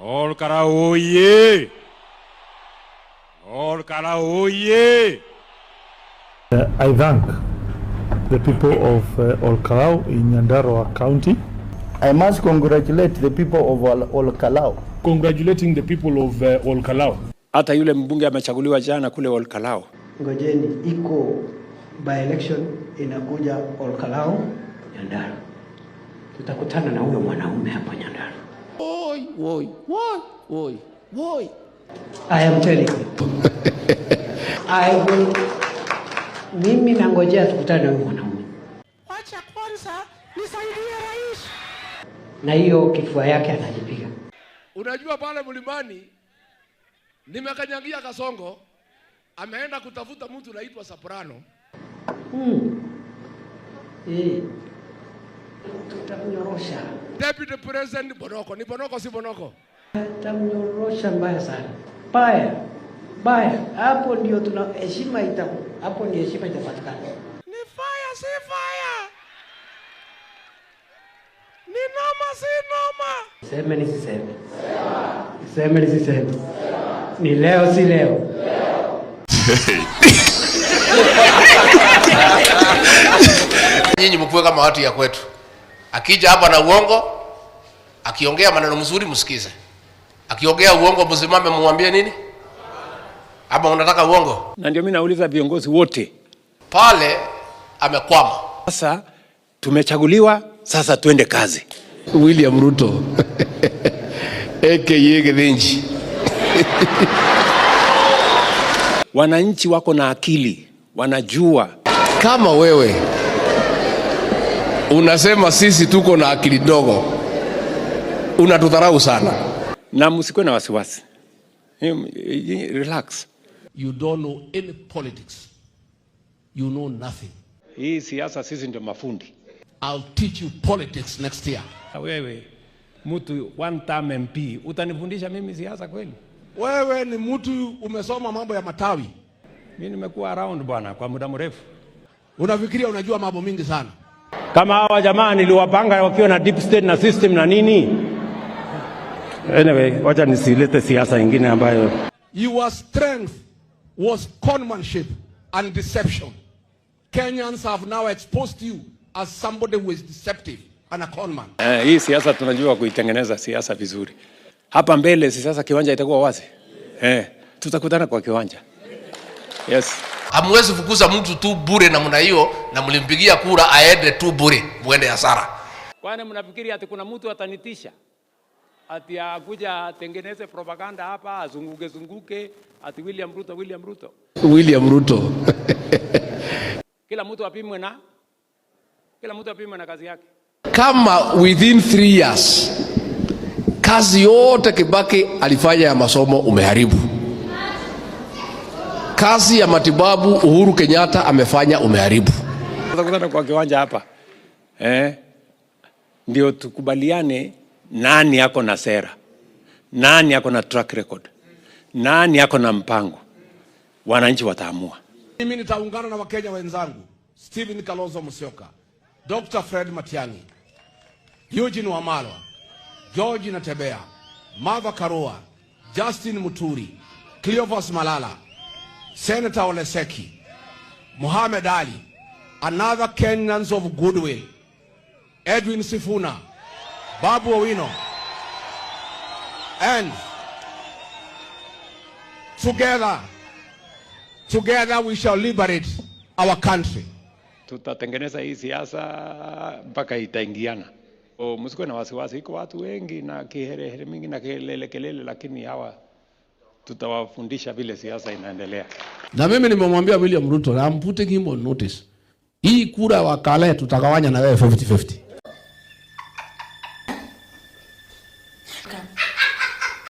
Olkalau oye! Olkalau oye! I thank the people of Olkalau in Nyandarua County. I must congratulate the people of Olkalau. Congratulating the people of Olkalau. Hata yule mbunge amechaguliwa jana kule Olkalau. Ngojeni, iko by election inakuja Olkalau Nyandarua. Tutakutana na huyo mwanaume hapa Nyandarua. Woi. I am telling you. Mimi nangojea tukutane na huyo mwanaume. Acha kwanza nisaidie rais. Na hiyo kifua yake anajipiga. Unajua pale mlimani nimekanyagia Kasongo, ameenda kutafuta mtu anaitwa Soprano. Tutamnyorosha. Deputy President Bonoko, ni Bonoko si Bonoko? Tutamnyorosha mbaya sana. Baya. Hapo ndio tuna heshima hapo ndio heshima itapatikana. Ni fire si fire. Ni noma si noma. Sema nisiseme. Sema nisiseme. Ni leo si leo. Nyinyi mkuwe kama watu ya kwetu. Akija hapa na uongo, akiongea maneno mzuri msikize. Akiongea uongo msimame muambie nini? Hapa unataka uongo? Na ndio mimi nauliza viongozi wote. Pale amekwama. Sasa tumechaguliwa, sasa tuende kazi. William Ruto. AKA Githinji. Wananchi wako na akili, wanajua. Kama wewe unasema sisi tuko na akili dogo, unatudharau sana. Na msikuwe na wasiwasi. Relax. You don't know any politics. You know nothing. Hii siasa sisi ndio mafundi. I'll teach you politics next year. Wewe mtu one term MP, utanifundisha mimi siasa kweli? Wewe ni mtu umesoma mambo ya matawi. Mimi nimekuwa around bwana kwa muda mrefu. Unafikiria unajua mambo mingi sana. Kama hawa jamaa niliwapanga wakiwa na deep state na system na nini? Anyway, wacha nisilete siasa nyingine ambayo. Your strength was conmanship and deception. Kenyans have now exposed you as somebody who is deceptive and a conman. Hii siasa tunajua kuitengeneza siasa vizuri. Hapa mbele siasa kiwanja itakuwa wazi. Tutakutana kwa kiwanja. Yes. Hamwezi fukuza mtu tu bure namna hiyo na mlimpigia kura aende tu bure, muende hasara. Kwani mnafikiri ati kuna mtu atanitisha? Ati akuja atengeneze propaganda hapa, azunguke ati William Ruto. Kila mtu apimwe na kazi yake. Kama within 3 years kazi yote Kibaki alifanya ya masomo umeharibu. Kazi ya matibabu Uhuru Kenyatta amefanya umeharibu. Tutakutana kwa kiwanja hapa. Ndio tukubaliane nani yako na sera. Nani yako na track record. Nani yako na mpango. Wananchi wataamua. Mimi nitaungana na Wakenya wenzangu, Stephen Kalonzo Musyoka, Dr. Fred Matiang'i, Eugene Wamalwa, George Natembea, Martha Karua, Justin Muturi, Cleophas Malala, Senator Ole Seki, Mohamed Ali, another Kenyans of goodwill, Edwin Sifuna, Babu Owino, and together we shall liberate our country. Tutatengeneza hii siasa mpaka itaingiana. Msikuwe na wasiwasi, iko watu wengi na kiherehere mingi na kelele, lakini hawa tutawafundisha vile siasa inaendelea. Na mimi nimemwambia William Ruto, I'm putting him on notice. Hii kura wakale tutagawanya na wewe 50-50.